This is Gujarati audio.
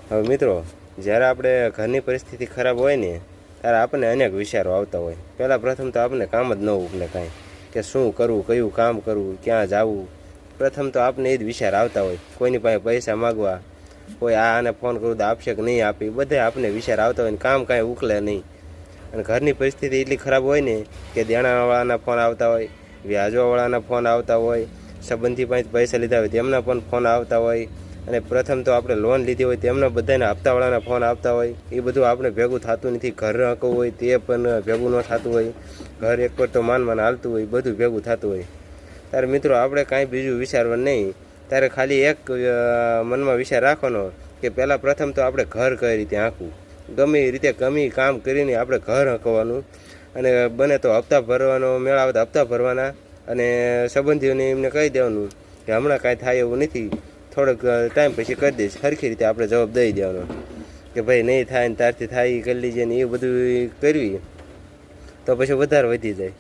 હવે મિત્રો, જ્યારે આપણે ઘરની પરિસ્થિતિ ખરાબ હોય ને ત્યારે આપણને અનેક વિચારો આવતા હોય. પહેલાં પ્રથમ તો આપણને કામ જ ન ઉકલે કાંઈ, કે શું કરવું, કયું કામ કરવું, ક્યાં જવું. પ્રથમ તો આપણે એ જ વિચાર આવતા હોય. કોઈની પાસે પૈસા માગવા, કોઈ આને ફોન કરું તો આપશે કે નહીં આપી, બધે આપણને વિચાર આવતા હોય ને કામ કાંઈ ઉકલે નહીં. અને ઘરની પરિસ્થિતિ એટલી ખરાબ હોય ને કે દેણાવાળાના ફોન આવતા હોય, વ્યાજવાવાળાના ફોન આવતા હોય, સંબંધી પાસે પૈસા લીધા હોય તેમના પણ ફોન આવતા હોય. અને પ્રથમ તો આપણે લોન લીધી હોય તેમના બધાના હપ્તાવાળાના ફોન આવતા હોય. એ બધું આપણે ભેગું થતું નથી. ઘર હકવું હોય તે પણ ભેગું ન થતું હોય. ઘર એક પર તો માન હાલતું હોય, બધું ભેગું થતું હોય. ત્યારે મિત્રો આપણે કાંઈ બીજું વિચારવાનું નહીં. ત્યારે ખાલી એક મનમાં વિચાર રાખવાનો કે પહેલાં પ્રથમ તો આપણે ઘર કઈ રીતે હાંકવું. ગમે એ રીતે ગમે કામ કરીને આપણે ઘર હાંકવાનું. અને બને તો હપ્તા ભરવાનો મેળ આવે તો હપ્તા ભરવાના. અને સંબંધીઓને એમને કહી દેવાનું કે હમણાં કાંઈ થાય એવું નથી, થોડોક ટાઈમ પછી કરી દઈશ. સરખી રીતે આપણે જવાબ દઈ દેવાનો કે ભાઈ નહીં થાય ને તારથી થાય એ કરી લીજે ને. એ બધું કરવી તો પછી વધારે વધી જાય.